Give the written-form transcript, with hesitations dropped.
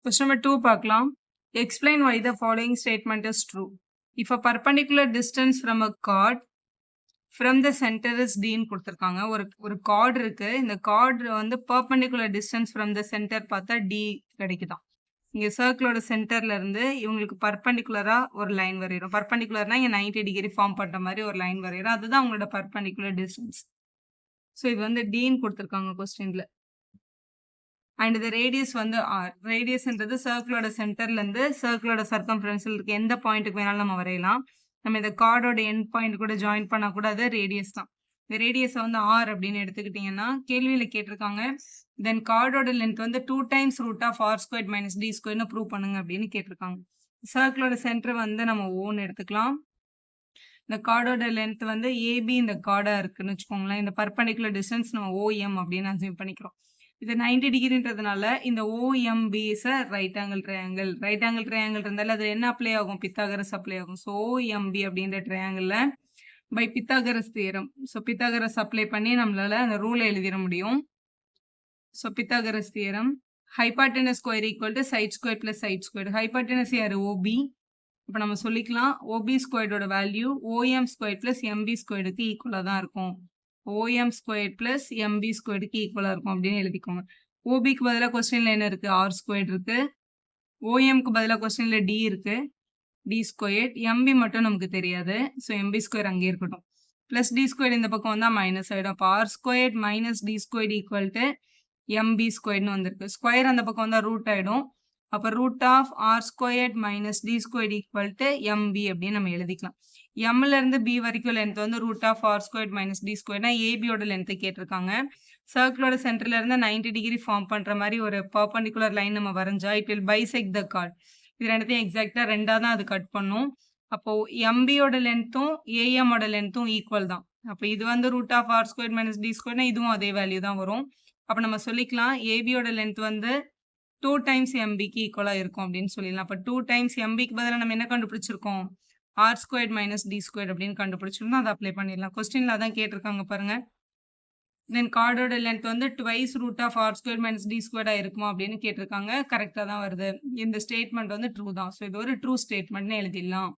Question number 2 பார்க்கலாம். Explain why the following statement is true. If a perpendicular distance from a chord from the center is d ன்னு கொடுத்திருக்காங்க. ஒரு chord இருக்கு. இந்த chord வந்து perpendicular distance from the center பார்த்தா d கிடைக்குதாம். இங்க சர்க்கிளோட சென்டர்ல இருந்து இவங்களுக்கு பர்பெண்டிகுலரா ஒரு லைன் வரையறோம். பர்பெண்டிகுலர்னா இங்க 90 டிகிரி ஃபார்ம் பண்ற மாதிரி ஒரு லைன் வரையறோம். அதுதான் அவங்களோட பர்பெண்டிகுலர் டிஸ்டன்ஸ். ஸோ இது வந்து டின்னு கொடுத்திருக்காங்க கொஸ்டின்ல. அண்ட் இந்த ரேடியஸ் வந்து ஆர். ரேடியஸ்ன்றது சர்க்கிளோட சென்டர்ல இருந்து சர்க்கிளோட சர்க்கம்ஃபரன்ஸ்ல இருக்க எந்த பாயிண்ட்டுக்கு வேணாலும் நம்ம வரையலாம். நம்ம இந்த கார்டோட எண்ட் பாயிண்ட் கூட ஜாயின் பண்ணா கூட அது ரேடியஸ் தான். இந்த ரேடியஸை வந்து ஆர் அப்படின்னு எடுத்துக்கிட்டீங்கன்னா கேள்வியில கேட்டிருக்காங்க தென் கார்டோட லென்த் வந்து 2 times root of R square minus d ஸ்கொயர்னு ப்ரூவ் பண்ணுங்க அப்படின்னு கேட்டிருக்காங்க. சர்க்கிளோட சென்டர் வந்து நம்ம ஓன்னு எடுத்துக்கலாம். இந்த கார்டோட லென்த் வந்து ஏபி இந்த கார்டா இருக்குன்னு வச்சுக்கோங்களேன். இந்த பர்பெண்டிகுலர் டிஸ்டன்ஸ் நம்ம ஓஎம் அப்படின்னு அசியூம் பண்ணிக்கிறோம். இது 90 டிகிரின்றதுனால இந்த OMB is a right angle triangle. Right angle triangle இருந்தாலும் அது என்ன அப்ளை ஆகும்? பித்தாகரஸ் அப்ளை ஆகும். ஸோ OMB அப்படின்ற ட்ரையாங்கிளில் by Pythagoras theorem. So Pythagoras apply பண்ணி நம்மளால அந்த ரூலை எழுதிட முடியும். So Pythagoras theorem hypotenuse square equal to side square plus side square. Hypotenuse யார்? OB. இப்போ நம்ம சொல்லிக்கலாம் OB ஸ்கொயர்டோட value OM square plus MB ஸ்கொயருக்கு ஈக்குவலாக தான் இருக்கும். OM ஸ்கொயர் பிளஸ் MB ஸ்கொயருக்கு ஈக்குவலாக இருக்கும் அப்படின்னு எழுதிக்கோங்க. OBக்கு பதிலாக கொஸ்டின்ல என்ன இருக்கு? R ஸ்கொயர் இருக்கு. OMக்கு பதிலாக கொஸ்டின்ல D இருக்கு. D square. MB மட்டும் நமக்கு தெரியாது. ஸோ MB ஸ்கொயர் அங்கே இருக்கட்டும். பிளஸ் D ஸ்கொயர் இந்த பக்கம் வந்தால் மைனஸ் ஆகிடும். அப்போ R square minus D square equal to MB ஸ்கொயர்னு வந்திருக்கு. ஸ்கொயர் அந்த பக்கம் வந்தால் ரூட் ஆகிடும். அப்போ root of R square minus D square equal to MB அப்படின்னு நம்ம எழுதிக்கலாம். எம்ல இருந்து பி வரைக்கும் லென்த் வந்து root of R square minus D ஸ்கொயர்னா ஏபியோட லென்த்தை கேட்டிருக்காங்க. சர்க்கிளோட சென்டர்ல இருந்து 90 டிகிரி ஃபார்ம் பண்ற மாதிரி ஒரு பர்பெண்டிகுலர் லைன் நம்ம வரைஞ்சா it will bisect the card. இது ரெண்டுத்தையும் எக்ஸாக்டா ரெண்டா தான் அது கட் பண்ணும். அப்போ எம்பியோட லென்த்தும் ஏஎம்மோட லென்த்தும் ஈக்குவல் தான். அப்போ இது வந்து root of R square minus D ஸ்கொயர்னா இதுவும் அதே வேல்யூ தான் வரும். அப்போ நம்ம சொல்லிக்கலாம் ஏபியோட லென்த் வந்து 2 டைம்ஸ் எம்பிக்கு ஈக்குவலாக இருக்கும் அப்படின்னு சொல்லிடலாம். அப்போ 2 டைம்ஸ் எம்பிக்கு பதிலாக நம்ம என்ன கண்டுபிடிச்சிருக்கோம்? R square minus D square அப்படின்னு கண்டுபிடிச்சிருந்தோம். அதை அப்ளை பண்ணிடலாம். கொஸ்டின்ல அதான் கேட்டிருக்காங்க பாருங்க. தென் கார்டோட லென்த் வந்து twice root of R square minus D ஸ்கொயர்டாக இருக்குமா அப்படின்னு கேட்டிருக்காங்க. கரெக்டாக தான் வருது. இந்த ஸ்டேட்மெண்ட் வந்து ட்ரூ தான். ஸோ இது ஒரு ட்ரூ ஸ்டேட்மெண்ட்னு எழுதிடலாம்.